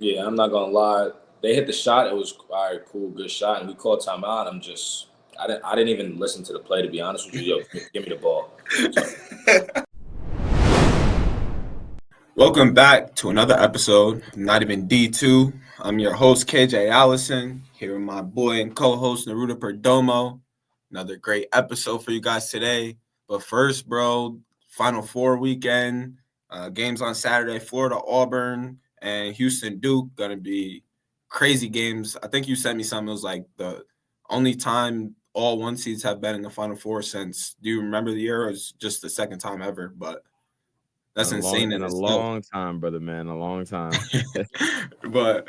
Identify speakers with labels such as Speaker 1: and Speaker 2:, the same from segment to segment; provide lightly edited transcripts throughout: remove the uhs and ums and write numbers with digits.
Speaker 1: Yeah, I'm not gonna lie. They hit the shot. It was all right, cool, good shot, and we called timeout. I didn't even listen to the play, to be honest with you. Yo, give me the ball. So
Speaker 2: Welcome back to another episode, Not Even D2. I'm your host, KJ Allison, here with my boy and co-host, Naruto Perdomo. Another great episode for you guys today. But first, bro, Final Four weekend, games on Saturday, Florida, Auburn, and Houston, Duke, going to be crazy games. I think you sent me something. It was like the only time all one seeds have been in the Final Four since, do you remember the year? Or it's just the second time ever, but that's insane in
Speaker 3: A
Speaker 2: itself.
Speaker 3: long time, brother, man, a long time.
Speaker 2: But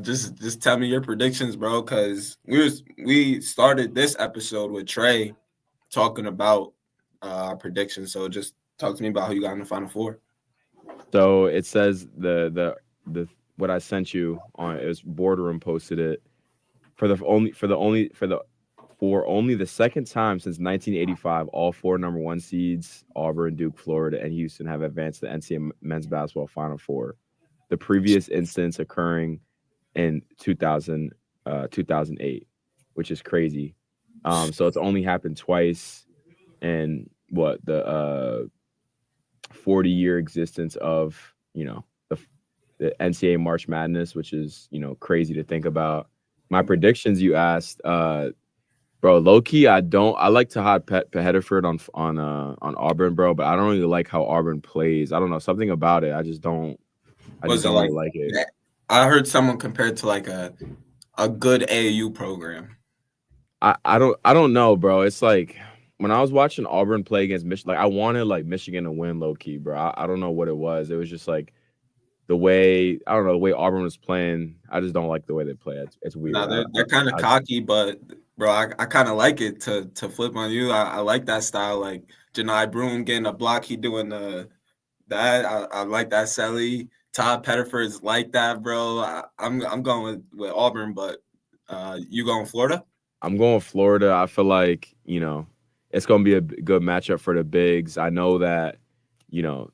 Speaker 2: just tell me your predictions, bro, because we started this episode with Trey talking about our predictions. So just talk to me about who you got in the Final Four.
Speaker 3: So it says the what I sent you on it was Boardroom posted it for only the second time since 1985, all four number one seeds, Auburn, Duke, Florida, and Houston, have advanced to the NCAA men's basketball Final Four. The previous instance occurring in 2008, which is crazy. So it's only happened twice in what the 40-year existence of the NCAA March Madness, which is crazy to think about. My predictions you asked, bro, low key, I like to hot Hediford on Auburn, bro, but I don't really like how Auburn plays. I don't know, something about it. I just don't
Speaker 2: Was it
Speaker 3: really
Speaker 2: like
Speaker 3: like it.
Speaker 2: I heard someone compared to like a good AAU program.
Speaker 3: I don't know, bro. It's like when I was watching Auburn play against Michigan, like I wanted like Michigan to win low key, bro. I don't know what it was. It was just like the way the way Auburn was playing. I just don't like the way they play. It's
Speaker 2: No,
Speaker 3: weird.
Speaker 2: they're kind of cocky, but bro, I kind of like it to flip on you. I like that style, like Janai Broom getting a block, he doing that. I like that. Selly, Todd Pettiford's like that, bro. I'm going with Auburn, but you going Florida?
Speaker 3: I'm going Florida. I feel like it's gonna be a good matchup for the bigs. I know that you know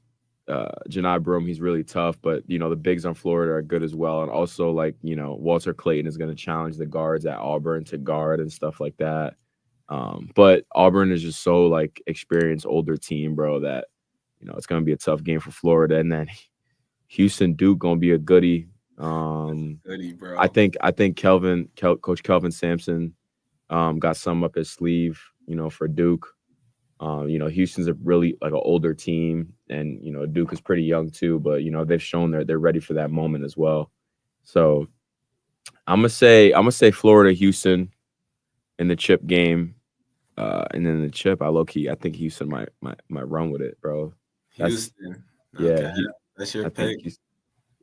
Speaker 3: Janai Broom, he's really tough, but the bigs on Florida are good as well. And also like Walter Clayton is gonna challenge the guards at Auburn to guard and stuff like that. But Auburn is just so like experienced older team, bro, that it's gonna be a tough game for Florida. And then Houston Duke gonna be a goodie.
Speaker 2: Goody,
Speaker 3: I
Speaker 2: bro.
Speaker 3: think Coach Kelvin Sampson got some up his sleeve, for Duke. Houston's a really like an older team, and Duke is pretty young too. But they've shown they're ready for that moment as well. So I'm gonna say Florida, Houston in the chip game, and then the chip. I think Houston might run with it, bro. That's
Speaker 2: Houston.
Speaker 3: yeah.
Speaker 2: Okay, that's your
Speaker 3: I think
Speaker 2: pick.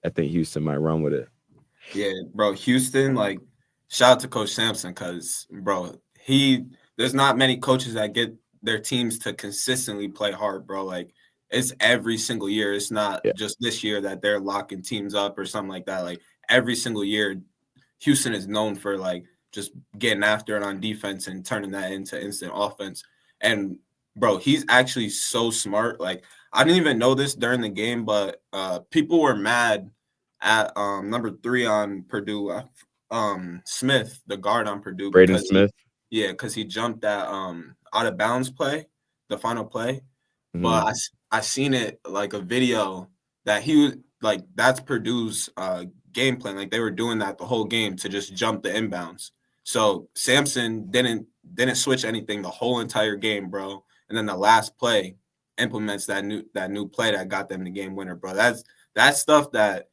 Speaker 3: I think Houston might run with it.
Speaker 2: Yeah, bro. Houston, like, shout out to Coach Sampson, because bro, there's not many coaches that get their teams to consistently play hard, bro. Like, it's every single year. It's not
Speaker 3: Yeah.
Speaker 2: just this year that they're locking teams up or something like that. Like, every single year, Houston is known for like just getting after it on defense and turning that into instant offense. And bro, he's actually so smart. Like, I didn't even know this during the game, but people were mad at number 3 on Purdue, Smith, the guard on Purdue,
Speaker 3: Braden
Speaker 2: because
Speaker 3: Smith.
Speaker 2: because he jumped that out of bounds play, the final play.
Speaker 3: Mm-hmm.
Speaker 2: But I seen it like a video that he was like, that's Purdue's game plan. Like, they were doing that the whole game to just jump the inbounds. So Sampson didn't switch anything the whole entire game, bro. And then the last play implements that new play that got them the game winner, bro. That's stuff that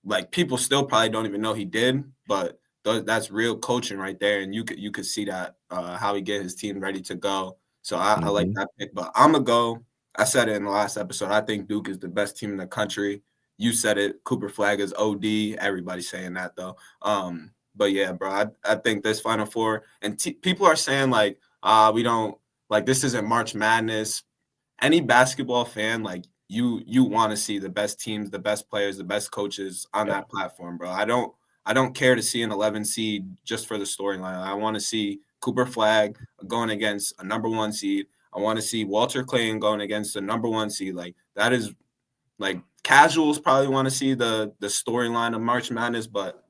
Speaker 2: like people still probably don't even know he did, but that's real coaching right there, and you could see that how he get his team ready to go. So I like
Speaker 3: Mm-hmm.
Speaker 2: that pick, but I'm gonna go. I said it in the last episode. I think Duke is the best team in the country. You said it. Cooper Flag is OD. Everybody's saying that though. But yeah, bro, I think this Final Four, and people are saying like, we don't like, this isn't March Madness. Any basketball fan, like, you want to see the best teams, the best players, the best coaches on
Speaker 3: Yeah.
Speaker 2: that platform, bro. I don't care to see an 11 seed just for the storyline. I want to see Cooper Flag going against a number 1 seed. I want to see Walter Clayton going against the number 1 seed. Like, that is like casuals probably want to see the storyline of March Madness, but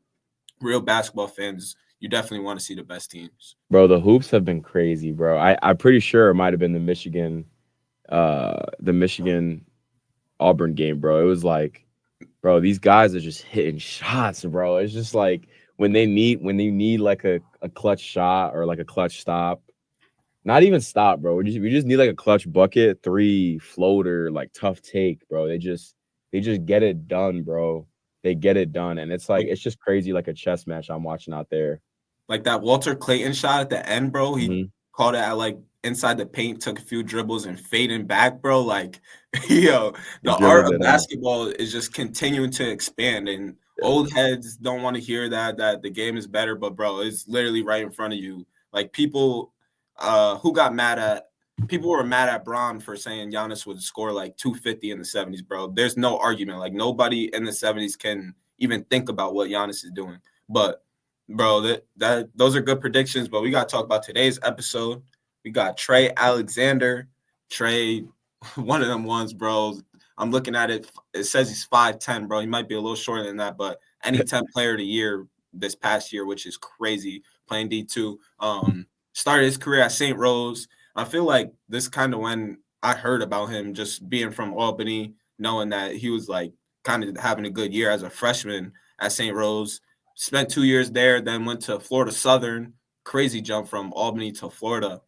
Speaker 2: real basketball fans, you definitely want to see the best teams.
Speaker 3: Bro, the hoops have been crazy, bro. I'm pretty sure it might have been the Michigan Auburn game, bro. It was like, bro, these guys are just hitting shots, bro. It's just like when they need like a clutch shot or like a clutch stop. Not even stop, bro. We just need like a clutch bucket, three floater, like tough take, bro. They just get it done, bro. They get it done. And it's like it's just crazy, like a chess match I'm watching out there.
Speaker 2: Like that Walter Clayton shot at the end, bro. He
Speaker 3: Mhm.
Speaker 2: caught it at like inside the paint, took a few dribbles and fading back, bro. Like, yo,
Speaker 3: They
Speaker 2: the art
Speaker 3: dribbled
Speaker 2: of
Speaker 3: it in.
Speaker 2: basketball is just continuing to expand. And
Speaker 3: Yeah.
Speaker 2: old heads don't want to hear that the game is better, but bro, it's literally right in front of you. Like people who got mad at people were mad at Braun for saying Giannis would score like 250 in the 70s, bro. There's no argument. Like nobody in the 70s can even think about what Giannis is doing. But bro, that those are good predictions, but we got to talk about today's episode. We got Trey Alexander. Trey, one of them ones, bro. I'm looking at it. It says he's 5'10", bro. He might be a little shorter than that, but NE10 Player of the Year this past year, which is crazy, playing D2. Started his career at St. Rose. I feel like this kind of when I heard about him just being from Albany, knowing that he was like kind of having a good year as a freshman at St. Rose. Spent 2 years there, then went to Florida Southern. Crazy jump from Albany to Florida.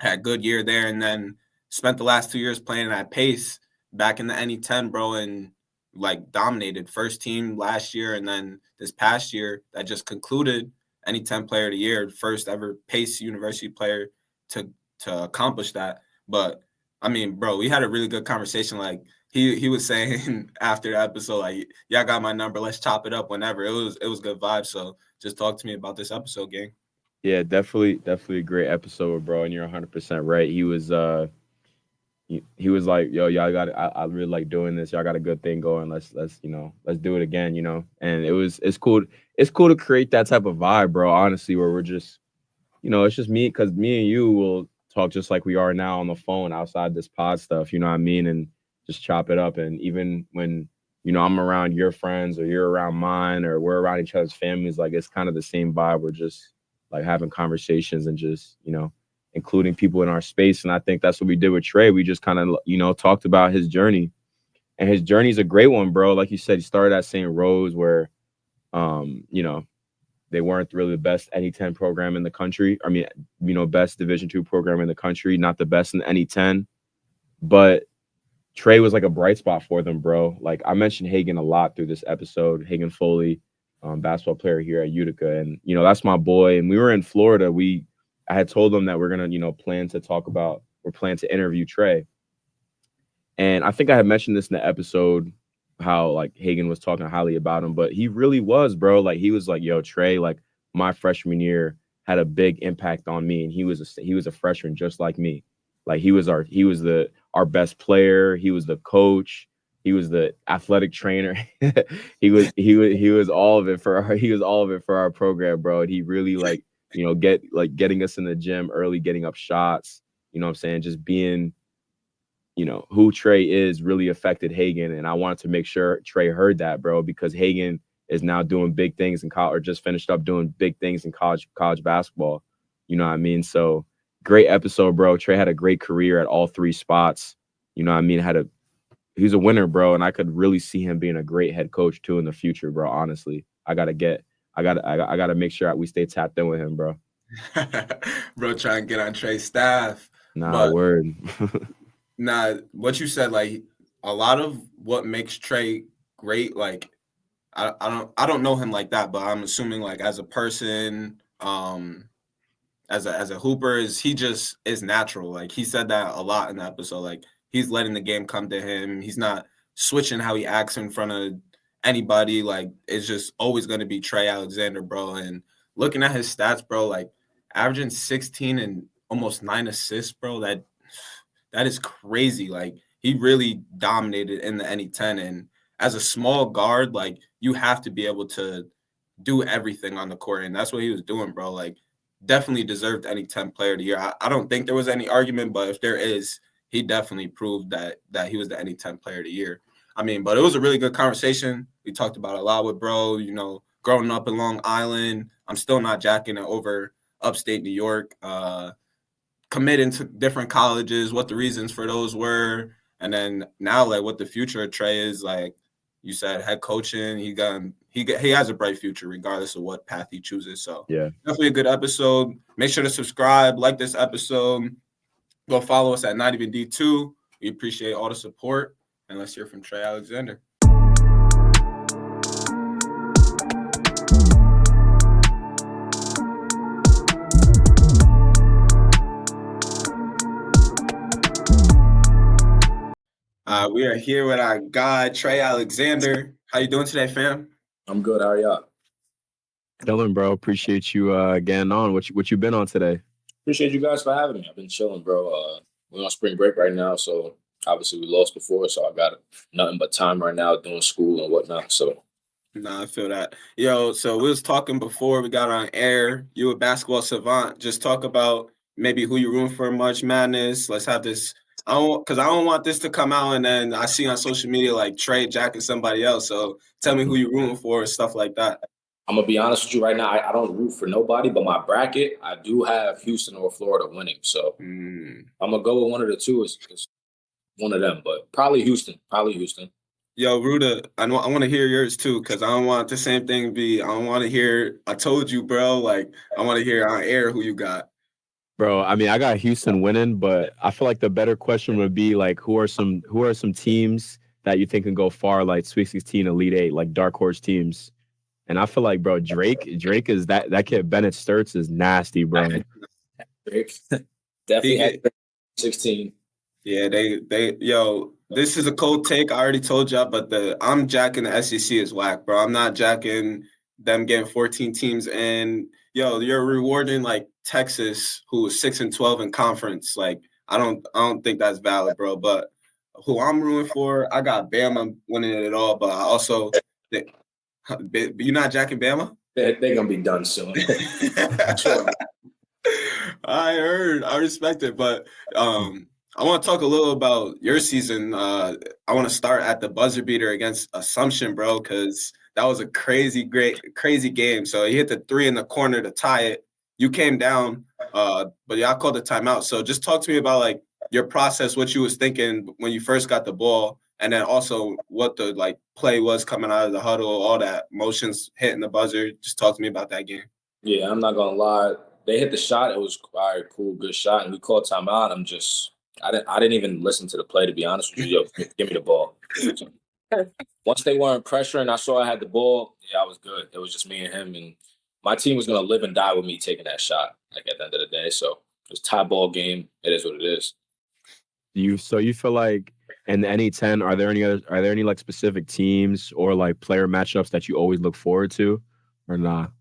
Speaker 2: Had a good year there, and then spent the last 2 years playing at Pace back in the NE10, bro, and like dominated first team last year, and then this past year that just concluded NE10 Player of the Year, first ever Pace University player to accomplish that. But I mean, bro, we had a really good conversation. Like he was saying after the episode, like, y'all got my number, let's chop it up whenever. It was good vibes. So just talk to me about this episode, gang.
Speaker 3: Yeah, definitely a great episode, bro. And you're 100% right. He was like, yo, y'all got I really like doing this. Y'all got a good thing going. Let's do it again, And it's cool. It's cool to create that type of vibe, bro, honestly, where we're just, it's just me, because me and you will talk just like we are now on the phone outside this pod stuff, you know what I mean? And just chop it up. And even when, I'm around your friends or you're around mine or we're around each other's families, like it's kind of the same vibe. We're just like having conversations and just, including people in our space. And I think that's what we did with Trey. We just kind of, talked about his journey. And his journey is a great one, bro. Like you said, he started at St. Rose where, they weren't really the best NE10 program in the country. I mean, best Division II program in the country, not the best in the NE10. But Trey was like a bright spot for them, bro. Like I mentioned Hagen a lot through this episode, Hagen Foley, basketball player here at Utica. And, that's my boy. And we were in Florida. I had told them that we're going to, plan to interview Trey. And I think I had mentioned this in the episode, how like Hagen was talking highly about him, but he really was, bro. Like he was like, yo, Trey, like my freshman year had a big impact on me. And he was a freshman just like me. Like he was our best player. He was the coach. He was the athletic trainer. he was all of it for our program, bro. And he really like, getting us in the gym early, getting up shots, you know what I'm saying? Just being, who Trey is really affected Hagen. And I wanted to make sure Trey heard that, bro, because Hagen is now doing big things in college, or just finished up doing big things in college basketball. You know what I mean? So great episode, bro. Trey had a great career at all three spots. You know what I mean? He's a winner, bro. And I could really see him being a great head coach too in the future, bro. Honestly, I gotta make sure we stay tapped in with him, bro.
Speaker 2: Bro, try and get on Trey's staff.
Speaker 3: Nah,
Speaker 2: But
Speaker 3: word.
Speaker 2: nah, what you said, like a lot of what makes Trey great, like I don't know him like that, but I'm assuming like as a person, as a hooper, he just is natural. Like he said that a lot in the episode. Like he's letting the game come to him. He's not switching how he acts in front of anybody. Like it's just always going to be Trey Alexander, bro. And looking at his stats, bro, like averaging 16 and almost 9 assists, bro. That is crazy. Like he really dominated in the NE10. And as a small guard, like you have to be able to do everything on the court. And that's what he was doing, bro. Like definitely deserved NE10 Player of the Year. I don't think there was any argument, but if there is, he definitely proved that he was the NE10 Player of the Year. But it was a really good conversation. We talked about a lot with bro, growing up in Long Island. I'm still not jacking it over upstate New York. Committing to different colleges, what the reasons for those were. And then now, like, what the future of Trey is, like you said, head coaching. He has a bright future regardless of what path he chooses. So
Speaker 3: Yeah,
Speaker 2: definitely a good episode. Make sure to subscribe, like this episode. Go follow us at Not Even D2. We appreciate all the support. And let's hear from Trey Alexander. We are here with our guy, Trey Alexander. How you doing today, fam?
Speaker 1: I'm good. How are y'all?
Speaker 3: chilling, bro. Appreciate you getting on. What you been on today?
Speaker 1: Appreciate you guys for having me. I've been chilling, bro. We're on spring break right now, so obviously we lost before, so I got nothing but time right now doing school and whatnot. So
Speaker 2: Nah, I feel that. Yo, so we was talking before we got on air. You a basketball savant. Just talk about maybe who you're rooting for in March Madness. Let's have this. I don't want this to come out and then I see on social media like Trey jacking somebody else. So tell me who you're rooting for and stuff like that.
Speaker 1: I'm gonna be honest with you right now. I don't root for nobody, but my bracket, I do have Houston or Florida winning. So I'm gonna go with one of the two. Is one of them, but probably Houston.
Speaker 2: Yo, Ruda, I want to hear yours too, because I don't want the same thing be. I don't want to hear, I told you, bro. Like, I want to hear on air who you got.
Speaker 3: Bro, I mean, I got Houston winning, but I feel like the better question would be like, who are some teams that you think can go far, like Sweet 16, Elite 8, like dark horse teams? And I feel like, bro, Drake is that kid Bennett Sturts is nasty, bro.
Speaker 1: Drake definitely had 16.
Speaker 2: Yeah, this is a cold take. I already told y'all, but I'm jacking the SEC is whack, bro. I'm not jacking them getting 14 teams in. Yo, you're rewarding like Texas, who was 6-12 in conference. Like, I don't think that's valid, bro. But who I'm rooting for, I got Bama winning it all, but I also you're not jacking Bama?
Speaker 1: They're gonna be done soon.
Speaker 2: Sure. I heard. I respect it, but I want to talk a little about your season. I want to start at the buzzer beater against Assumption, bro, because that was a crazy game. So he hit the three in the corner to tie it. You came down, but y'all called the timeout. So just talk to me about like your process, what you was thinking when you first got the ball, and then also what the like play was coming out of the huddle, all that motions hitting the buzzer. Just talk to me about that game.
Speaker 1: Yeah, I'm not gonna lie. They hit the shot. It was all right, cool, good shot, and we called timeout. I didn't even listen to the play, to be honest with you. Yo, give me the ball. Once they weren't pressuring, I saw I had the ball. Yeah, I was good. It was just me and him, and my team was gonna live and die with me taking that shot. Like at the end of the day, so it was tie ball game. It is what it is.
Speaker 3: You feel like in the NE10, are there any like specific teams or like player matchups that you always look forward to, or not?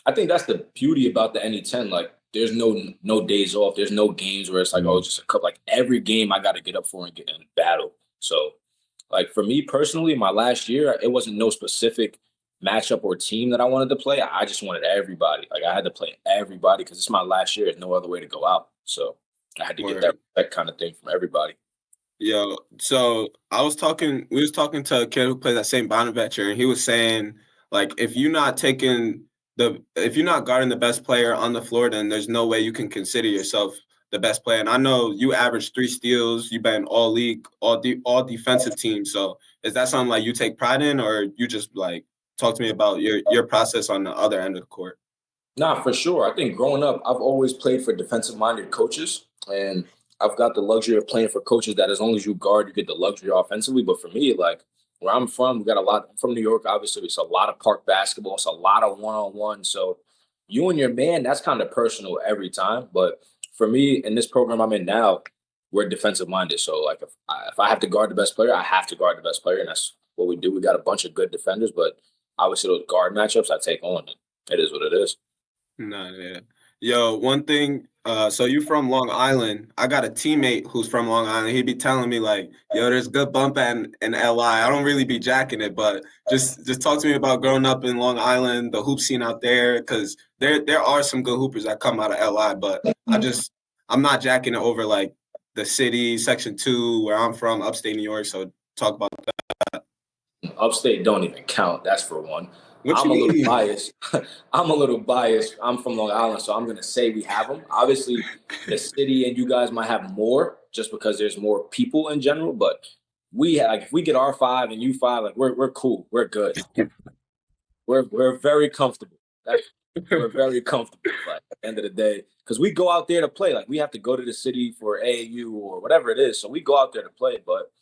Speaker 1: I think that's the beauty about the NE10. Like, there's no days off. There's no games where it's like, oh, just a couple. Like every game, I got to get up for and get in battle. So, like for me personally, my last year, it wasn't no specific matchup or team that I wanted to play. I just wanted everybody. Like I had to play everybody because it's my last year. There's no other way to go out. So I had to get that kind of thing from everybody.
Speaker 2: Yo, so we was talking to a kid who plays at St. Bonaventure, and he was saying, like, if you're not guarding the best player on the floor, then there's no way you can consider yourself the best player. And I know you averaged 3 steals, you've been all league, all defensive teams. So is that something like you take pride in, or you just like talk to me about your process on the other end of the court?
Speaker 1: Nah, for sure. I think growing up, I've always played for defensive-minded coaches, and I've got the luxury of playing for coaches that as long as you guard, you get the luxury offensively. But for me, like where I'm from, we got a lot. I'm from New York, obviously. It's a lot of park basketball. It's a lot of one-on-one. So you and your man, that's kind of personal every time. But for me, in this program I'm in now, we're defensive-minded. So like if I have to guard the best player, I have to guard the best player, and that's what we do. We got a bunch of good defenders, but obviously those guard matchups I take on. It is what it is.
Speaker 2: No, yeah. Yo, one thing, so you from Long Island. I got a teammate who's from Long Island. He'd be telling me like, yo, there's good bump in LI. I don't really be jacking it, but just talk to me about growing up in Long Island, the hoop scene out there, because there are some good hoopers that come out of LI, but I'm not jacking it over like the city, Section 2, where I'm from, upstate New York. So talk about that?
Speaker 1: Upstate don't even count. That's for one.
Speaker 2: What
Speaker 1: I'm
Speaker 2: you
Speaker 1: a little
Speaker 2: mean?
Speaker 1: biased. I'm a little biased. I'm from Long Island, so I'm going to say we have them. Obviously, the city and you guys might have more just because there's more people in general, but we have, like, if we get our 5 and you 5, like we're cool. We're good. We're very comfortable. We're very comfortable. Like, at the end of the day, because we go out there to play. Like, we have to go to the city for AAU or whatever it is. So we go out there to play. But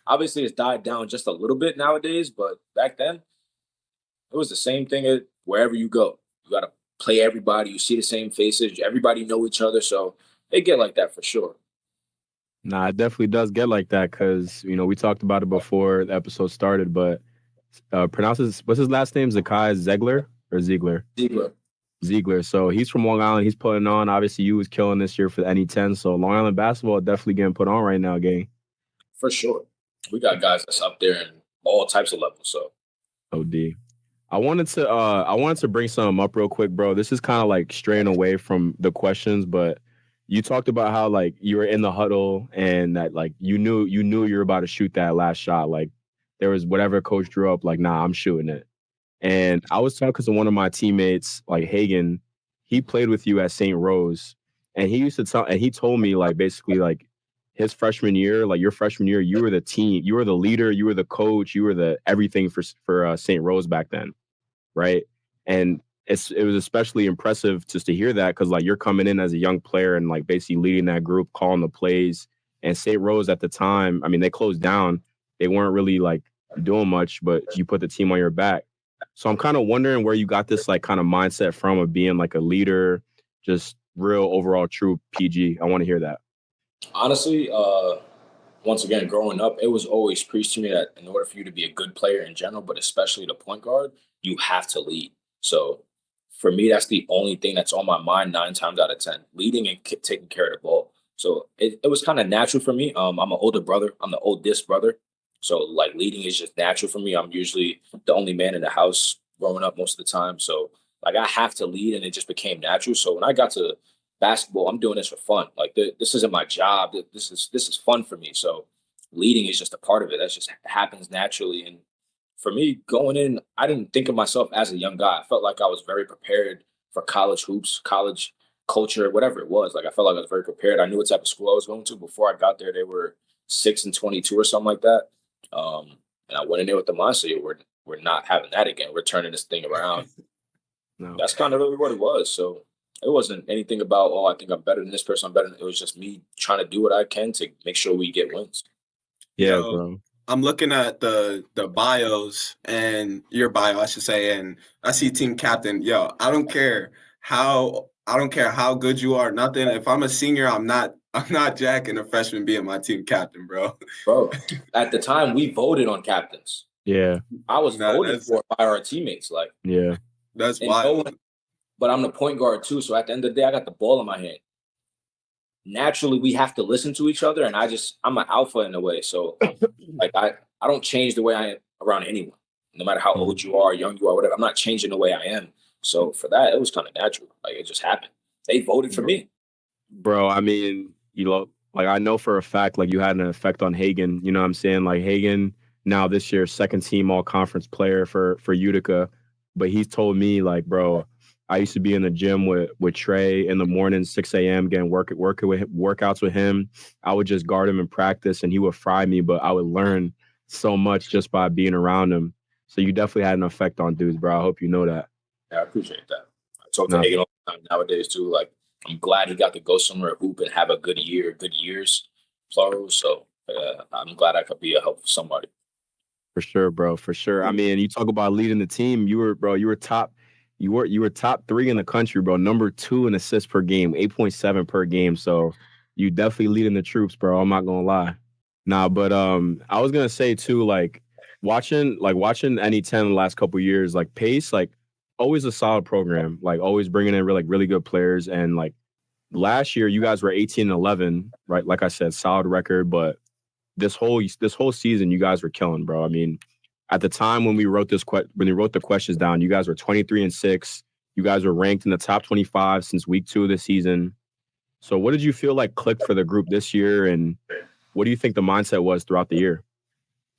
Speaker 1: obviously, it's died down just a little bit nowadays. But back then, it was the same thing at wherever you go. You got to play everybody. You see the same faces. Everybody know each other. So it get like that for sure.
Speaker 3: Nah, it definitely does get like that because, we talked about it before the episode started, but what's his last name? Zakai Zegler or Ziegler? Ziegler. So he's from Long Island. He's putting on. Obviously, you was killing this year for the NE10. So Long Island basketball definitely getting put on right now, gang.
Speaker 1: For sure. We got guys that's up there in all types of levels. So
Speaker 3: OD. I wanted to bring something up real quick, bro. This is kind of like straying away from the questions, but you talked about how like you were in the huddle and that like you knew you were about to shoot that last shot. Like there was whatever coach drew up, like, nah, I'm shooting it. And I was talking to one of my teammates, like Hagen. He played with you at St. Rose, and he told me like basically like his freshman year, like your freshman year, you were the team, you were the leader, you were the coach, you were the everything for St. Rose back then, right? And it was especially impressive just to hear that because like you're coming in as a young player and like basically leading that group, calling the plays. And St. Rose at the time, I mean, they closed down. They weren't really like doing much, but you put the team on your back. So I'm kind of wondering where you got this like kind of mindset from of being like a leader, just real overall true PG. I want to hear that.
Speaker 1: Honestly, once again, growing up, it was always preached to me that in order for you to be a good player in general, but especially the point guard, you have to lead. So for me, that's the only thing that's on my mind 9 times out of 10, leading and taking care of the ball. So it was kind of natural for me. I'm an older brother. I'm the oldest brother. So like leading is just natural for me. I'm usually the only man in the house growing up most of the time. So like I have to lead and it just became natural. So when I got to basketball, I'm doing this for fun. Like this isn't my job. This is fun for me. So leading is just a part of it. That just happens naturally. And for me, going in, I didn't think of myself as a young guy. I felt like I was very prepared for college hoops, college culture, whatever it was. Like I felt like I was very prepared. I knew what type of school I was going to. Before I got there, they were 6-22 or something like that. And I went in there with the mindset, we're not having that again. We're turning this thing around.
Speaker 3: No.
Speaker 1: That's kind of really what it was. So it wasn't anything about, oh, I think I'm better than this person. I'm better than, it was just me trying to do what I can to make sure we get wins.
Speaker 3: Yeah,
Speaker 2: So,
Speaker 3: bro.
Speaker 2: I'm looking at the bios and your bio, I should say, and I see team captain. Yo, I don't care how good you are. Nothing. If I'm a senior, I'm not jacking a freshman being my team captain, bro.
Speaker 1: Bro, at the time we voted on captains.
Speaker 3: Yeah.
Speaker 1: I was voted for by our teammates. Like,
Speaker 3: yeah,
Speaker 2: that's wild.
Speaker 1: But I'm the point guard too. So at the end of the day, I got the ball in my hand. Naturally, we have to listen to each other, and I'm an alpha in a way. So like I don't change the way I am around anyone, no matter how old you are, young you are, whatever. I'm not changing the way I am. So for that, it was kind of natural. Like it just happened. They voted for me.
Speaker 3: bro. I mean, like I know for a fact, like you had an effect on Hagen. You know what I'm saying? Like Hagen now this year, second team all conference player for Utica, but he's told me like, bro, I used to be in the gym with Trey in the morning, 6 a.m. getting workouts with him. I would just guard him in practice, and he would fry me, but I would learn so much just by being around him. So you definitely had an effect on dudes, bro. I hope you know that.
Speaker 1: Yeah, I appreciate that. I talk to Hagen all the time nowadays too. Like I'm glad he got to go somewhere, hoop, and have a good years, plural. So I'm glad I could be a help for somebody.
Speaker 3: For sure, bro. For sure. I mean, you talk about leading the team. You were top 3 in the country, bro. Number 2 in assists per game, 8.7 per game. So you definitely leading the troops, bro. I'm not gonna lie. Nah, but I was gonna say too, like watching NE10 the last couple of years, like Pace, like always a solid program, like always bringing in really good players. And like last year, you guys were 18-11, right? Like I said, solid record, but this whole season, you guys were killing, bro. I mean, at the time when we wrote the questions down, you guys were 23-6. You guys were ranked in the top 25 since week 2 of the season. So what did you feel like clicked for the group this year, and what do you think the mindset was throughout the year?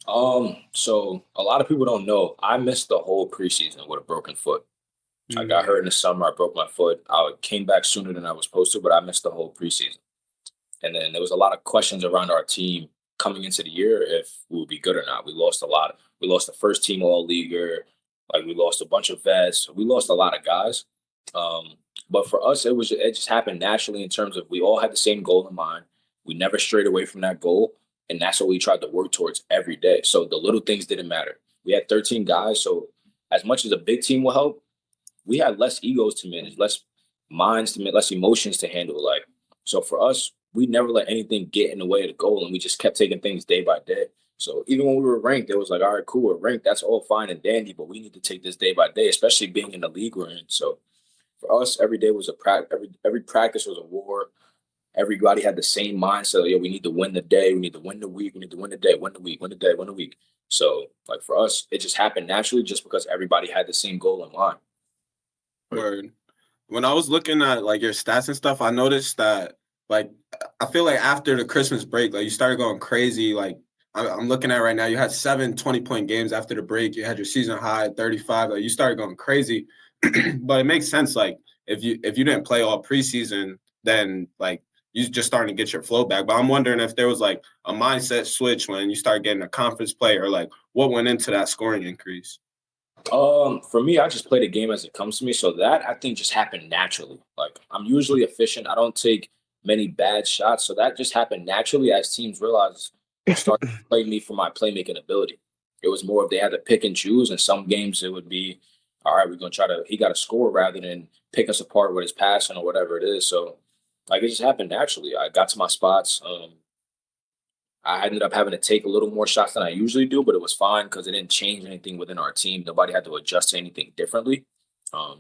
Speaker 1: So a lot of people don't know I missed the whole preseason with a broken foot. I got hurt in the summer. I broke my foot. I came back sooner than I was supposed to, but I missed the whole preseason. And then there was a lot of questions around our team coming into the year if we would be good or not. We lost a lot. We lost the first team all-leaguer. Like we lost a bunch of vets. We lost a lot of guys. But for us, it just happened naturally in terms of we all had the same goal in mind. We never strayed away from that goal, and that's what we tried to work towards every day. So the little things didn't matter. We had 13 guys, so as much as a big team will help, we had less egos to manage, less minds to manage, less emotions to handle. Like, so for us, we never let anything get in the way of the goal, and we just kept taking things day by day. So even when we were ranked, it was like, all right, cool, we're ranked. That's all fine and dandy, but we need to take this day by day, especially being in the league we're in. So for us, every day was a practice. Every practice was a war. Everybody had the same mindset. Yeah, we need to win the day. We need to win the week. We need to win the day, win the week, win the day, win the week. So like for us, it just happened naturally, just because everybody had the same goal in mind.
Speaker 2: Word. When I was looking at like your stats and stuff, I noticed that like I feel like after the Christmas break, like you started going crazy. Like I'm looking at right now, you had 7 20-point games after the break. You had your season high at 35. Like you started going crazy. But it makes sense. Like if you didn't play all preseason, then like you just starting to get your flow back. But I'm wondering if there was like a mindset switch when you start getting a conference play, or like what went into that scoring increase.
Speaker 1: For me, I just play the game as it comes to me. So that I think just happened naturally. Like I'm usually efficient. I don't take many bad shots. So that just happened naturally as teams realized start to play me for my playmaking ability. It was more if they had to pick and choose. In some games it would be, all right, we're gonna try to he got to score rather than pick us apart with his passing or whatever it is. So like it just happened naturally. I got to my spots. I ended up having to take a little more shots than I usually do, but it was fine because it didn't change anything within our team. Nobody had to adjust to anything differently.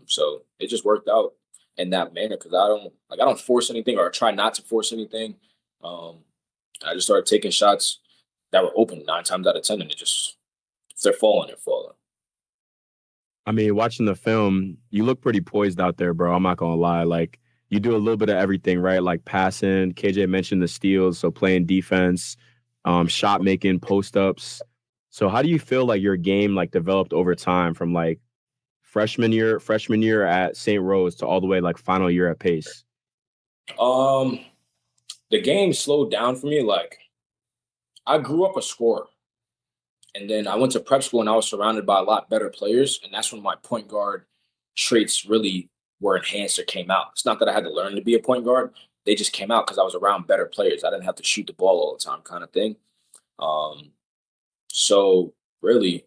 Speaker 1: So it just worked out in that manner because I don't force anything or try not to force anything. I just started taking shots that were open 9 times out of 10, and it just if they're falling, they're falling.
Speaker 3: I mean, watching the film, you look pretty poised out there, bro. I'm not gonna lie. Like you do a little bit of everything, right? Like passing. KJ mentioned the steals, so playing defense, shot making, post ups. So how do you feel like your game like developed over time from like freshman year at St. Rose to all the way like final year at Pace?
Speaker 1: Um, the game slowed down for me. Like I grew up a scorer. And then I went to prep school and I was surrounded by a lot better players. And that's when my point guard traits really were enhanced or came out. It's not that I had to learn to be a point guard. They just came out because I was around better players. I didn't have to shoot the ball all the time kind of thing. Um, so really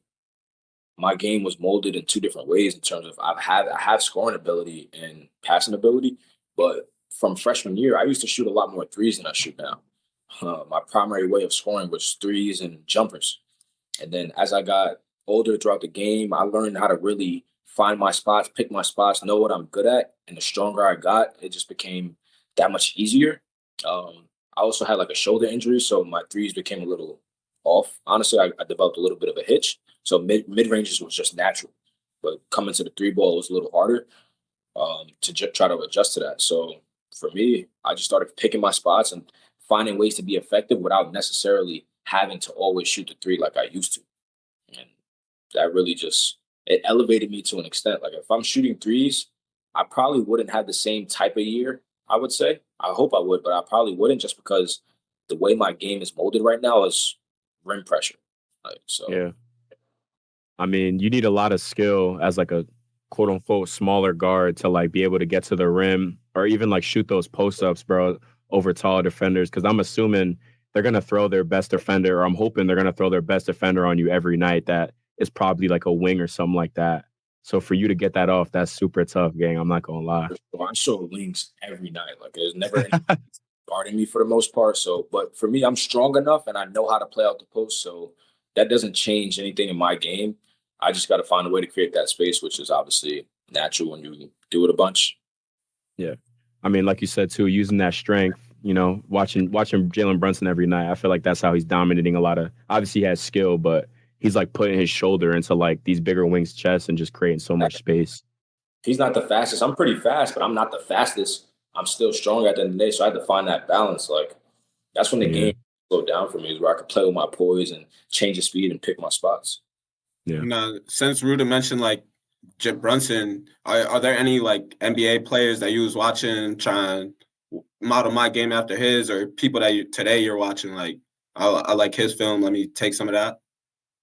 Speaker 1: my game was molded in two different ways in terms of I have scoring ability and passing ability, but from freshman year, I used to shoot a lot more threes than I shoot now. My primary way of scoring was threes and jumpers. And then as I got older throughout the game, I learned how to really find my spots, pick my spots, know what I'm good at. And the stronger I got, it just became that much easier. I also had like a shoulder injury, so my threes became a little off. Honestly, I developed a little bit of a hitch. So mid ranges was just natural, but coming to the three ball was a little harder to try to adjust to that. So for me, I just started picking my spots and finding ways to be effective without necessarily having to always shoot the three like I used to. And that really just it elevated me to an extent. Like if I'm shooting threes, I probably wouldn't have the same type of year, I would say. I hope I would, but I probably wouldn't just because the way my game is molded right now is rim pressure. Like so
Speaker 3: Yeah. I mean, you need a lot of skill as like a quote unquote smaller guard to like be able to get to the rim or even like shoot those post ups, bro, over tall defenders. Cause I'm assuming they're going to throw their best defender, or I'm hoping they're going to throw their best defender on you every night. That is probably like a wing or something like that. So for you to get that off, that's super tough, gang. I'm not going to lie.
Speaker 1: I show wings every night. Like there's never any guarding me for the most part. So, but for me, I'm strong enough and I know how to play out the post. So that doesn't change anything in my game. I just got to find a way to create that space, which is obviously natural when you do it a bunch.
Speaker 3: Yeah. I mean, like you said, too, using that strength, you know, watching Jalen Brunson every night, I feel like that's how he's dominating a lot of, obviously he has skill, but he's like putting his shoulder into like these bigger wings' chests and just creating so much space.
Speaker 1: He's not the fastest. I'm pretty fast, but I'm not the fastest. I'm still strong at the end of the day. So I had to find that balance. Like that's when the game slow down for me is where I could play with my poise and change the speed and pick my spots.
Speaker 3: Yeah.
Speaker 2: Now, since Ruda mentioned like Jip Brunson, are there any like NBA players that you was watching trying to model my game after his, or people that today you're watching like I like his film, let me take some of that?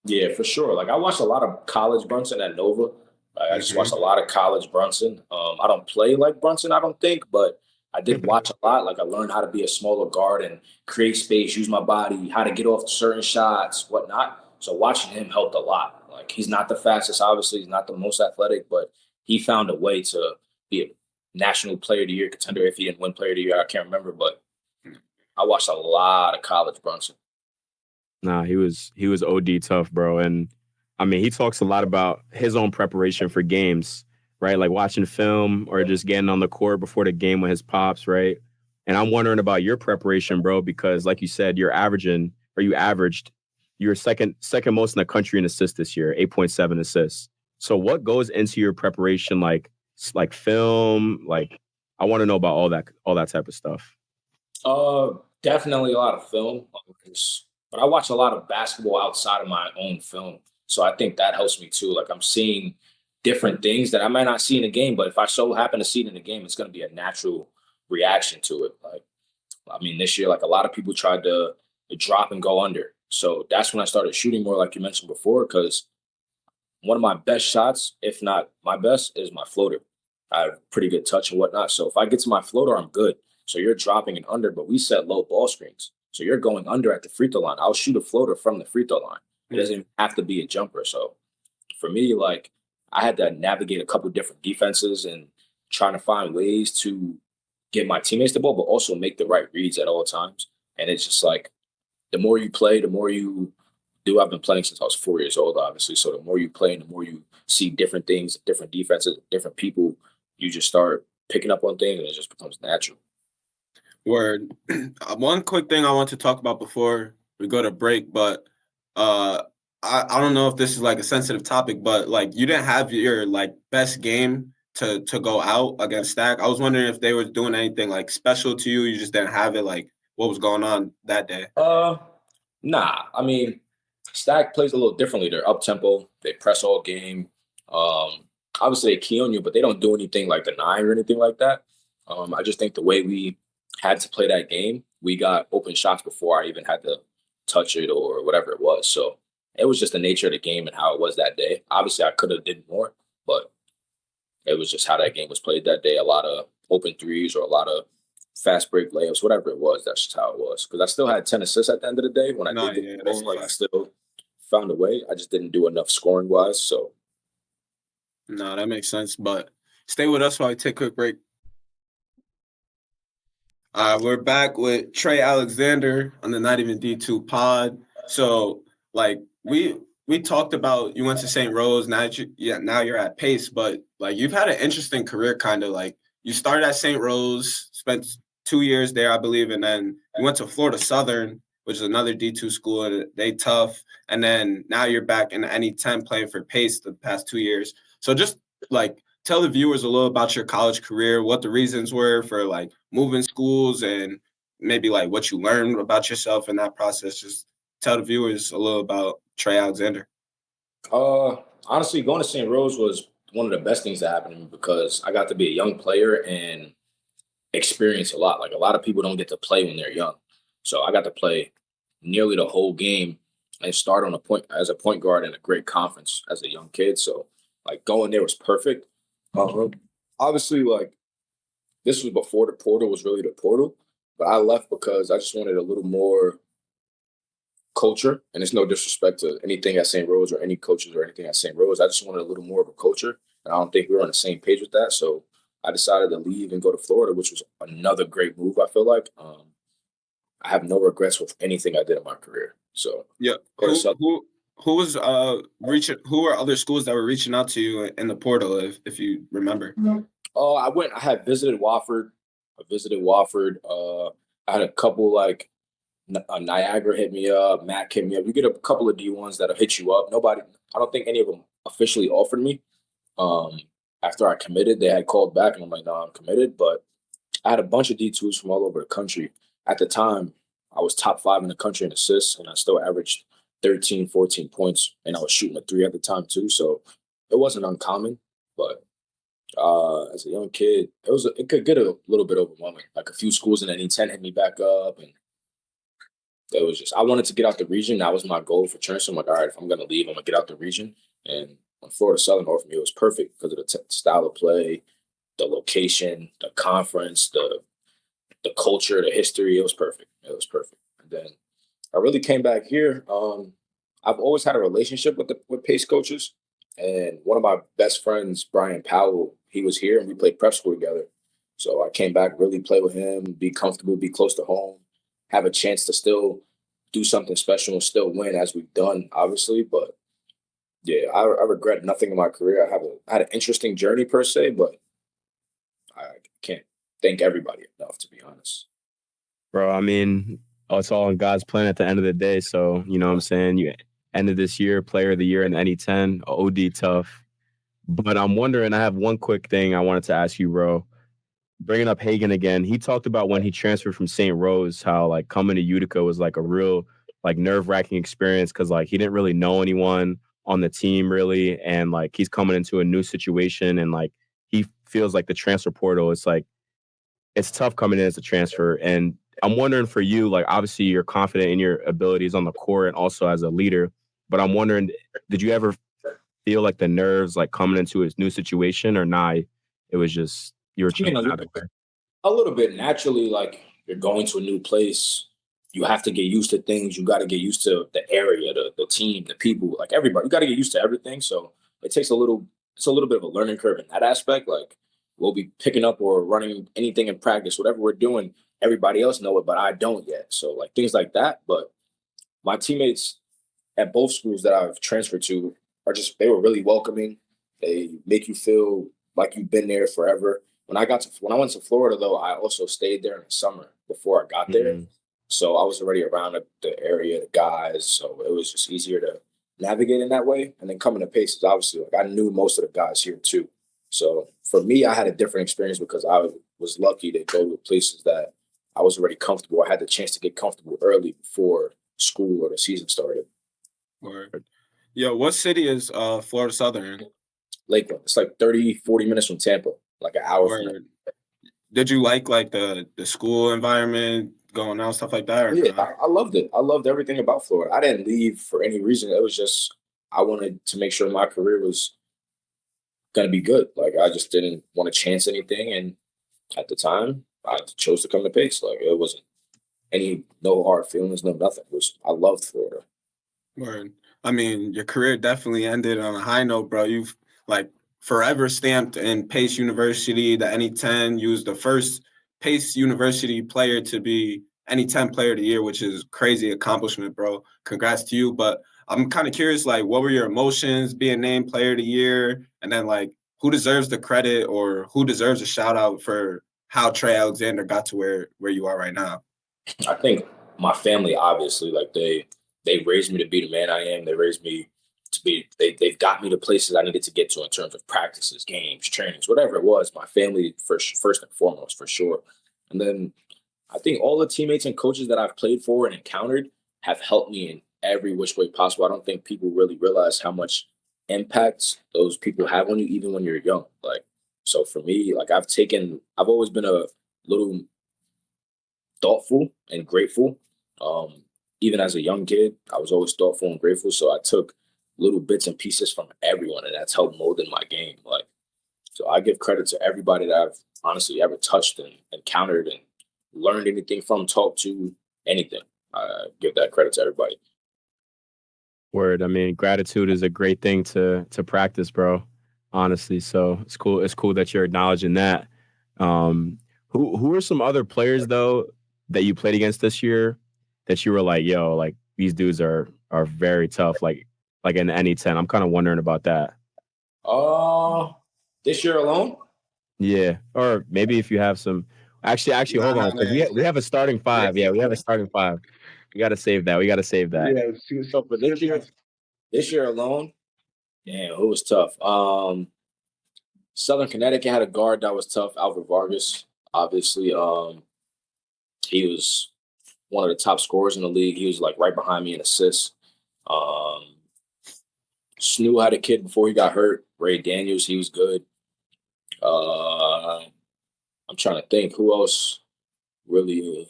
Speaker 1: Yeah, for sure. Like I watched a lot of college Brunson at Nova. I just watched a lot of college Brunson. I don't play like Brunson, I don't think, but I did watch a lot. Like I learned how to be a smaller guard and create space, use my body, how to get off certain shots, whatnot. So watching him helped a lot. Like he's not the fastest, obviously, he's not the most athletic, but he found a way to be a national player of the year contender. If he didn't win player of the year, I can't remember, but I watched a lot of college Brunson.
Speaker 3: Nah, he was OD tough, bro. And I mean, he talks a lot about his own preparation for games, right? Like watching film or just getting on the court before the game with his pops, right? And I'm wondering about your preparation, bro, because like you said, you averaged, you're second most in the country in assists this year, 8.7 assists. So what goes into your preparation, like film? Like I want to know about all that type of stuff.
Speaker 1: Definitely a lot of film, but I watch a lot of basketball outside of my own film. So I think that helps me too. Like I'm seeing different things that I might not see in a game, but if I so happen to see it in a game, it's going to be a natural reaction to it. Like, I mean, this year, like a lot of people tried to drop and go under. So that's when I started shooting more, like you mentioned before, because one of my best shots, if not my best, is my floater. I have pretty good touch and whatnot. So if I get to my floater, I'm good. So you're dropping it under, but we set low ball screens. So you're going under at the free throw line. I'll shoot a floater from the free throw line. It doesn't even have to be a jumper. So for me, like I had to navigate a couple different defenses and trying to find ways to get my teammates the ball, but also make the right reads at all times. And it's just like the more you play, the more you do. I've been playing since I was 4 years old, obviously. So the more you play and the more you see different things, different defenses, different people, you just start picking up on things and it just becomes natural.
Speaker 2: Word. One quick thing I want to talk about before we go to break, but I don't know if this is like a sensitive topic, but like you didn't have your like best game to go out against Stack. I was wondering if they were doing anything like special to you. You just didn't have it. Like what was going on that day?
Speaker 1: Nah. I mean, Stack plays a little differently. They're up tempo. They press all game. Obviously they key on you, but they don't do anything like the nine or anything like that. I just think the way we had to play that game, we got open shots before I even had to touch it or whatever it was. So it was just the nature of the game and how it was that day. Obviously, I could have did more, but it was just how that game was played that day. A lot of open threes or a lot of fast break layups, whatever it was. That's just how it was. Because I still had 10 assists at the end of the day when I did get the ball. Like I still found a way. I just didn't do enough scoring wise. So
Speaker 2: no, that makes sense. But stay with us while we take a quick break. We're back with Trey Alexander on the Not Even D2 pod. So, like, we talked about you went to St. Rose, now you're at Pace, but, like, you've had an interesting career kind of, like, you started at St. Rose, spent 2 years there, I believe, and then you went to Florida Southern, which is another D2 school, and they tough, and then now you're back in the NE10 playing for Pace the past 2 years. So just, like, tell the viewers a little about your college career, what the reasons were for like moving schools and maybe like what you learned about yourself in that process. Just tell the viewers a little about Trey Alexander.
Speaker 1: Honestly, going to St. Rose was one of the best things that happened to me because I got to be a young player and experience a lot. Like a lot of people don't get to play when they're young. So I got to play nearly the whole game and start on as a point guard in a great conference as a young kid. So like going there was perfect. Obviously, like this was before the portal was really the portal, but I left because I just wanted a little more culture. And it's no disrespect to anything at St. Rose or any coaches or anything at St. Rose. I just wanted a little more of a culture. And I don't think we were on the same page with that. So I decided to leave and go to Florida, which was another great move, I feel like. I have no regrets with anything I did in my career. So
Speaker 2: yeah. Who was reaching? Who were other schools that were reaching out to you in the portal, if you remember?
Speaker 1: I had visited Wofford. I had a couple like Niagara hit me up, Mac hit me up. You get a couple of D1s that'll hit you up. I don't think any of them officially offered me. After I committed, they had called back and I'm like, no, I'm committed. But I had a bunch of D2s from all over the country. At the time, I was top 5 in the country in assists, and I still averaged 13, 14 points, and I was shooting a 3 at the time too. So it wasn't uncommon, but as a young kid, it could get a little bit overwhelming. Like a few schools in NE10 hit me back up, and it was just I wanted to get out the region. That was my goal for transfer. I'm like, all right, if I'm gonna leave, I'm gonna get out the region. And when Florida Southern offered me, it was perfect because of the style of play, the location, the conference, the culture, the history. It was perfect. It was perfect. And then I really came back here. I've always had a relationship with Pace coaches, and one of my best friends, Brian Powell, he was here, and we played prep school together. So I came back, really play with him, be comfortable, be close to home, have a chance to still do something special and still win as we've done, obviously. But yeah, I regret nothing in my career. I had an interesting journey per se, but I can't thank everybody enough, to be honest.
Speaker 3: Bro, I mean, it's all in God's plan at the end of the day. So, you know what I'm saying? You ended this year, player of the year in the NE10, OD tough. But I'm wondering, I have one quick thing I wanted to ask you, bro. Bringing up Hagan again, he talked about when he transferred from St. Rose, how like coming to Utica was like a real like nerve-wracking experience because like he didn't really know anyone on the team really, and like he's coming into a new situation and like he feels like the transfer portal is like it's tough coming in as a transfer. And I'm wondering for you, like obviously you're confident in your abilities on the court and also as a leader, but I'm wondering, did you ever feel like the nerves like coming into his new situation or not? It was just you were
Speaker 1: I mean,
Speaker 3: chilling out of there.
Speaker 1: a little bit naturally, like you're going to a new place. You have to get used to things. You got to get used to the area, the team, the people, like everybody. You got to get used to everything. So it takes it's a little bit of a learning curve in that aspect. Like we'll be picking up or running anything in practice, whatever we're doing, everybody else know it, but I don't yet. So like things like that. But my teammates at both schools that I've transferred to they were really welcoming. They make you feel like you've been there forever. When I went to Florida though, I also stayed there in the summer before I got there.
Speaker 3: Mm-hmm.
Speaker 1: So I was already around the area, the guys. So it was just easier to navigate in that way. And then coming to Paces, obviously, like I knew most of the guys here too. So for me, I had a different experience because I was lucky to go to places that I was already comfortable. I had the chance to get comfortable early before school or the season started.
Speaker 2: Word. Yo, what city is Florida Southern?
Speaker 1: Lakeland. It's like 30, 40 minutes from Tampa, like an hour from there.
Speaker 2: Word. Did you like the school environment, going out, stuff like that, or
Speaker 1: Yeah,
Speaker 2: not?
Speaker 1: I loved it. I loved everything about Florida. I didn't leave for any reason. It was just I wanted to make sure my career was going to be good. Like I just didn't want to chance anything. And at the time, I chose to come to Pace. Like it wasn't no hard feelings, no nothing. I loved Florida.
Speaker 2: Word. I mean, your career definitely ended on a high note, bro. You've like forever stamped in Pace University, the NE10. You was the first Pace University player to be NE10 Player of the Year, which is crazy accomplishment, bro. Congrats to you. But I'm kind of curious, like, what were your emotions being named Player of the Year? And then, like, who deserves the credit or who deserves a shout out for how Trey Alexander got to where you are right now?
Speaker 1: I think my family, obviously, like they raised me to be the man I am. They raised me to be. They've got me to places I needed to get to in terms of practices, games, trainings, whatever it was. My family first and foremost, for sure. And then I think all the teammates and coaches that I've played for and encountered have helped me in every which way possible. I don't think people really realize how much impact those people have on you, even when you're young. Like, so for me, like I've always been a little thoughtful and grateful. Even as a young kid, I was always thoughtful and grateful. So I took little bits and pieces from everyone, and that's helped mold in my game. Like, so I give credit to everybody that I've honestly ever touched and encountered and learned anything from, talked to, anything. I give that credit to everybody.
Speaker 3: Word. I mean, gratitude is a great thing to practice, bro. Honestly, so it's cool. It's cool that you're acknowledging that. Who are some other players though that you played against this year that you were like, yo, like these dudes are very tough, like in the NE10. I'm kind of wondering about that.
Speaker 1: This year alone?
Speaker 3: Yeah, or maybe if you have some. Actually, hold on, because we have a starting five. Yeah, we have a starting five. We got to save that. We got to save that.
Speaker 1: Yeah. So for this year alone, damn, it was tough. Southern Connecticut had a guard that was tough, Albert Vargas. Obviously, he was one of the top scorers in the league. He was like right behind me in assists. Snoo had a kid before he got hurt. Ray Daniels, he was good. I'm trying to think who else really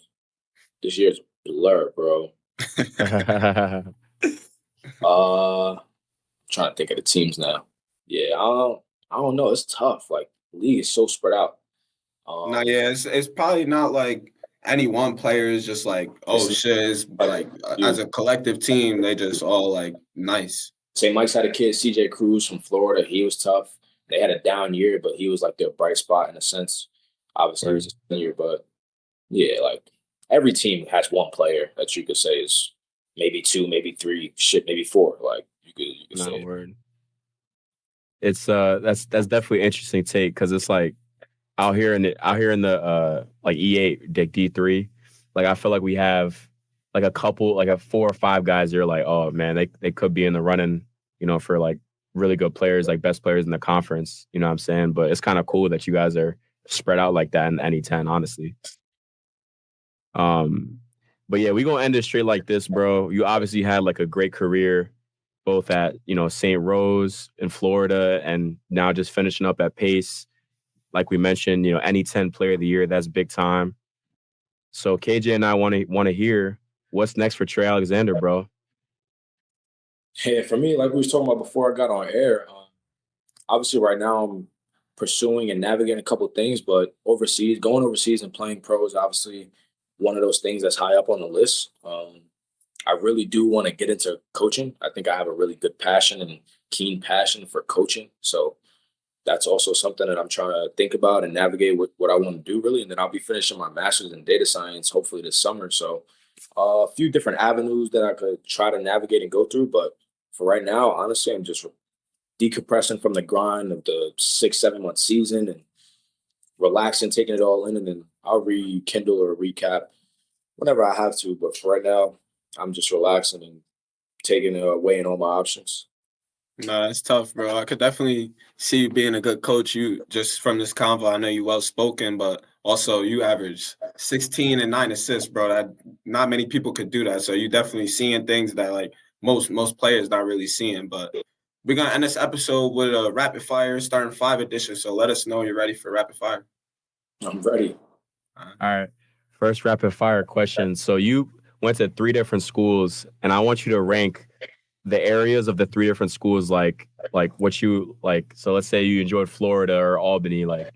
Speaker 1: this year's blur, bro. Trying to think of the teams now. Yeah, I don't know. It's tough. Like the league is so spread out.
Speaker 2: No, yeah, it's probably not like any one player is just like, oh shit, it's like as a collective team, they just all like nice.
Speaker 1: St. Mike's had a kid, CJ Cruz from Florida. He was tough. They had a down year, but he was like their bright spot in a sense. Obviously, he was a senior, but yeah, like every team has one player that you could say is maybe two, maybe three, maybe four. Like you could say.
Speaker 3: Word. It's that's definitely an interesting take because it's like out here in the like E8 D3, like I feel like we have like a couple, like a 4 or 5 guys that are like, oh man, they could be in the running, for like really good players, like best players in the conference. You know what I'm saying? But it's kind of cool that you guys are spread out like that in NE10, honestly. But yeah, we gonna end it straight like this, bro. You obviously had like a great career, both at St. Rose in Florida, and now just finishing up at Pace. Like we mentioned, NE10 Player of the Year, that's big time. So KJ and I want to hear what's next for Trey Alexander, bro.
Speaker 1: Yeah, for me, like we was talking about before I got on air, obviously right now I'm pursuing and navigating a couple of things, but going overseas and playing pro is obviously one of those things that's high up on the list. I really do want to get into coaching. I think I have a really good passion and keen passion for coaching. So that's also something that I'm trying to think about and navigate what I want to do, really. And then I'll be finishing my master's in data science, hopefully this summer. So a few different avenues that I could try to navigate and go through. But for right now, honestly, I'm just decompressing from the grind of the 6-7 month season and relaxing, taking it all in. And then I'll rekindle or recap whenever I have to. But for right now, I'm just relaxing and weighing all my options.
Speaker 2: No, that's tough, bro. I could definitely see you being a good coach. You just from this convo, I know you well spoken, but also you average 16 and 9 assists, bro. That not many people could do that. So you definitely seeing things that like most players not really seeing. But we're gonna end this episode with a rapid fire starting 5 edition. So let us know you're ready for rapid fire.
Speaker 1: I'm ready.
Speaker 3: All right. First rapid fire question. So you went to 3 different schools, and I want you to rank the areas of the 3 different schools, like what you like. So let's say you enjoyed Florida or Albany, like,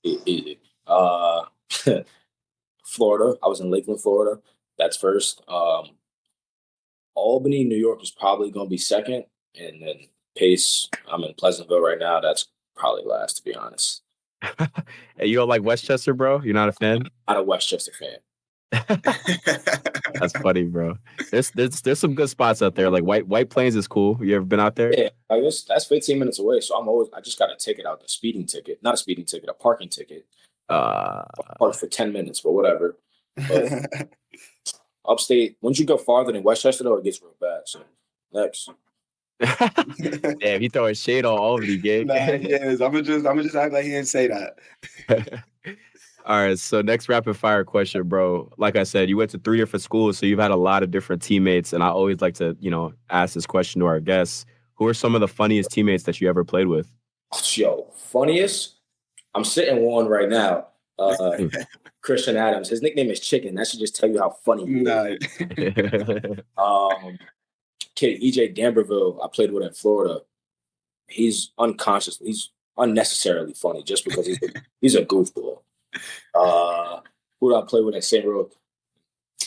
Speaker 1: Easy. Florida. I was in Lakeland, Florida. That's first. Albany, New York is probably going to be second. And then Pace, I'm in Pleasantville right now. That's probably last, to be honest.
Speaker 3: Hey, you don't like Westchester, bro? You're not a fan?
Speaker 1: Not a Westchester fan.
Speaker 3: That's funny, bro. There's some good spots out there. Like White Plains is cool. You ever been out there?
Speaker 1: Yeah, I guess that's 15 minutes away. So I just got a ticket out, not a speeding ticket, a parking ticket. Parked for 10 minutes, but whatever. But upstate, once you go farther than Westchester, though, it gets real bad. So next.
Speaker 3: Damn, he throwing shade on Albany, gang.
Speaker 2: Nah, he is. I'm gonna just act like he didn't say that.
Speaker 3: All right, so next rapid fire question, bro. Like I said, you went to 3 different schools, so you've had a lot of different teammates, and I always like to, ask this question to our guests. Who are some of the funniest teammates that you ever played with?
Speaker 1: Yo, funniest? I'm sitting one right now. Christian Adams. His nickname is Chicken. That should just tell you how funny he is. Kid EJ Damberville, I played with in Florida. He's unnecessarily funny just because he's a goofball. Who did I play with in St. Rose?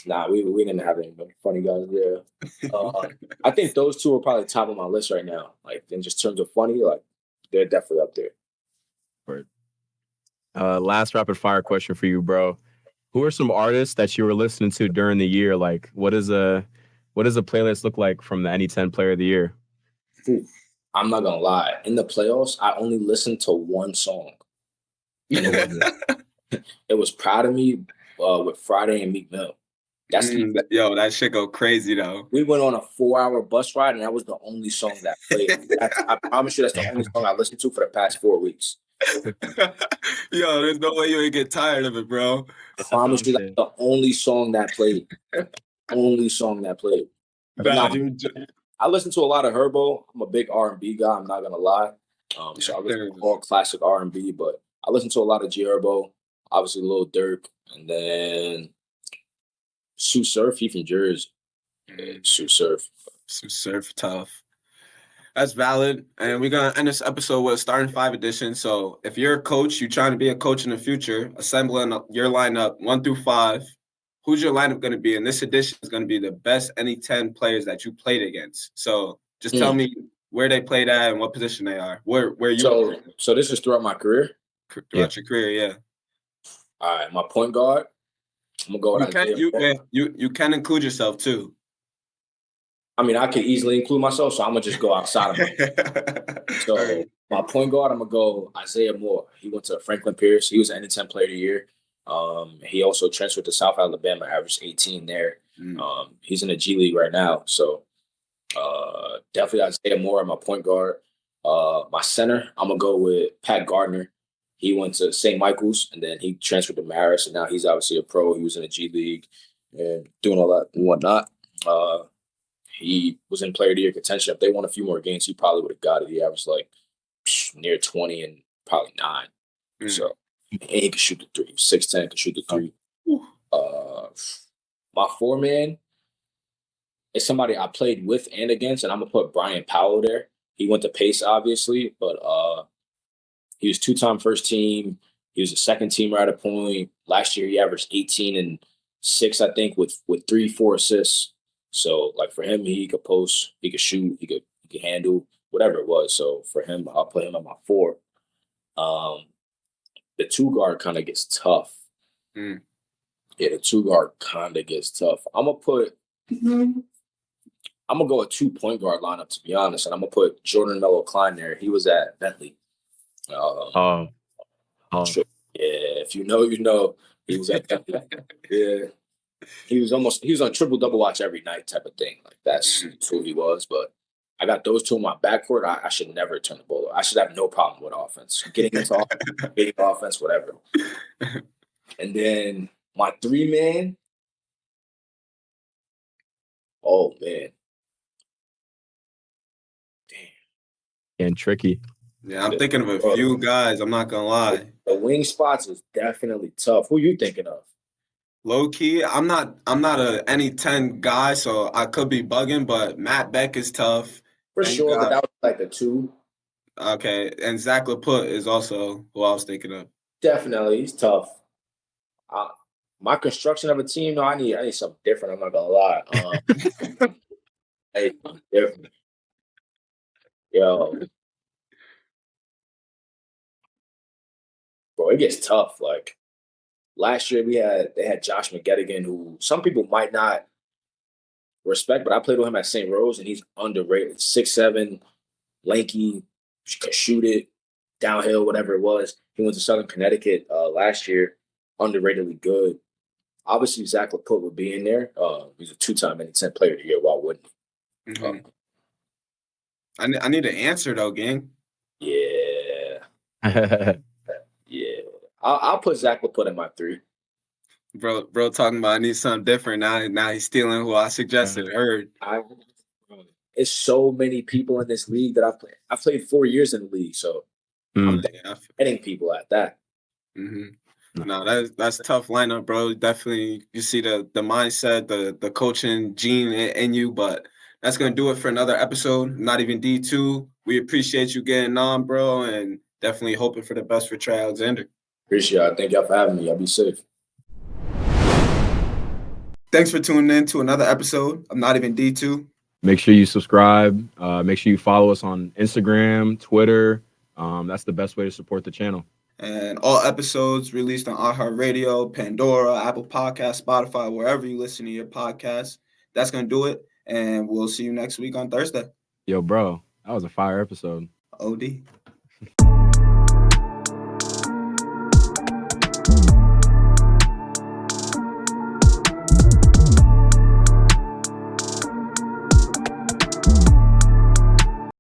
Speaker 1: Nah, we didn't have any funny guys there. I think those 2 are probably top of my list right now. Like in just terms of funny, like they're definitely up there.
Speaker 3: Right. Last rapid fire question for you, bro. Who are some artists that you were listening to during the year? Like, what does a playlist look like from the NE10 Player of the Year?
Speaker 1: I'm not gonna lie. In the playoffs, I only listened to one song. It was Proud of Me with Friday and Meek Mill.
Speaker 2: Yo, that shit go crazy though.
Speaker 1: We went on a 4-hour bus ride, and that was the only song that played. I promise you, that's the only song I listened to for the past 4 weeks.
Speaker 2: Yo, there's no way you ain't get tired of it, bro.
Speaker 1: Promise you, that's the only song that played. Only song that played.
Speaker 2: Nah,
Speaker 1: I listen to a lot of Herbo. I'm a big R&B guy. I'm not gonna lie. So I listen to all classic R&B, but I listen to a lot of G Herbo. Obviously, Lil Durk, and then Sue Surf. He from Jersey. Sue Surf.
Speaker 2: Some surf tough. That's valid. And we're going to end this episode with a starting five edition. So if you're a coach, you're trying to be a coach in the future, assembling your lineup 1 through 5, who's your lineup going to be? And this edition is going to be the best NE10 players that you played against. So just tell me where they played at and what position they are. Where you
Speaker 1: So this is throughout my career?
Speaker 2: Throughout your career, yeah.
Speaker 1: All right, my point guard. I'm going to go with
Speaker 2: you can include yourself too.
Speaker 1: I mean, I could easily include myself, so I'm gonna just go outside of it. So my point guard, I'm gonna go Isaiah Moore. He went to Franklin Pierce. He was an NE10 Player of the Year. He also transferred to South Alabama, averaged 18 there. He's in the G League right now. So definitely Isaiah Moore, my point guard. My center, I'm gonna go with Pat Gardner. He went to St. Michael's and then he transferred to Marist, and now he's obviously a pro. He was in the G League and doing all that and whatnot. He was in Player of the Year contention. If they won a few more games, he probably would have got it. He averaged like near 20 and probably 9. So and he could shoot the 3. 6'10", could shoot the 3. My 4-man is somebody I played with and against, and I'm gonna put Brian Powell there. He went to Pace, obviously, but he was 2-time first team. He was a second teamer at a point. Last year, he averaged 18 and 6, I think, with 3-4 assists. So, like, for him, he could post, he could shoot, he could handle, whatever it was. So, for him, I'll put him at my 4. The 2 guard kind of gets tough. Yeah, the 2 guard kind of gets tough. I'm going to go a 2 point guard lineup, to be honest, and I'm going to put Jordan Mello Klein there. He was at Bentley. Yeah, if you know, you know. He was at Bentley. Yeah. He was on triple-double watch every night type of thing. Like, that's who he was. But I got those 2 in my backcourt. I should never turn the ball over. I should have no problem with offense. Getting into offense, whatever. And then my 3-man, oh, man. Damn.
Speaker 3: And tricky.
Speaker 2: Yeah, I'm thinking of a few guys. I'm not going to lie.
Speaker 1: The wing spots is definitely tough. Who you thinking of?
Speaker 2: Low key, I'm not a NE10 guy, so I could be bugging, but Matt Beck is tough.
Speaker 1: For sure, but that was like the 2.
Speaker 2: Okay, and Zach LaPut is also who I was thinking of.
Speaker 1: Definitely, he's tough. My construction of a team, no, I need something different. I'm not gonna lie. Hey, different. Yo, bro, it gets tough. Like, last year they had Josh McGettigan, who some people might not respect, but I played with him at St. Rose, and he's underrated. 6'7", lanky, could shoot it, downhill, whatever it was. He went to Southern Connecticut last year, underratedly good. Obviously, Zach LaPut would be in there. He's a 2-time NE10 Player of the Year. Why wouldn't he?
Speaker 2: I need an answer, though, gang.
Speaker 1: Yeah. Yeah. I'll put Zach LaPut in my 3.
Speaker 2: Bro, talking about I need something different. Now he's stealing who I suggested. Heard.
Speaker 1: It's so many people in this league that I've played. I've played 4 years in the league, so I'm getting people at that.
Speaker 2: No, that's a tough lineup, bro. Definitely, you see the mindset, the coaching gene in you, but that's going to do it for another episode. Not even D2. We appreciate you getting on, bro, and definitely hoping for the best for Trey Alexander.
Speaker 1: Appreciate it. Thank y'all for having me. Y'all be safe.
Speaker 2: Thanks for tuning in to another episode of Not Even D2.
Speaker 3: Make sure you subscribe. Make sure you follow us on Instagram, Twitter. That's the best way to support the channel.
Speaker 2: And all episodes released on iHeartRadio, Pandora, Apple Podcasts, Spotify, wherever you listen to your podcasts. That's going to do it. And we'll see you next week on Thursday.
Speaker 3: Yo, bro, that was a fire episode.
Speaker 2: OD.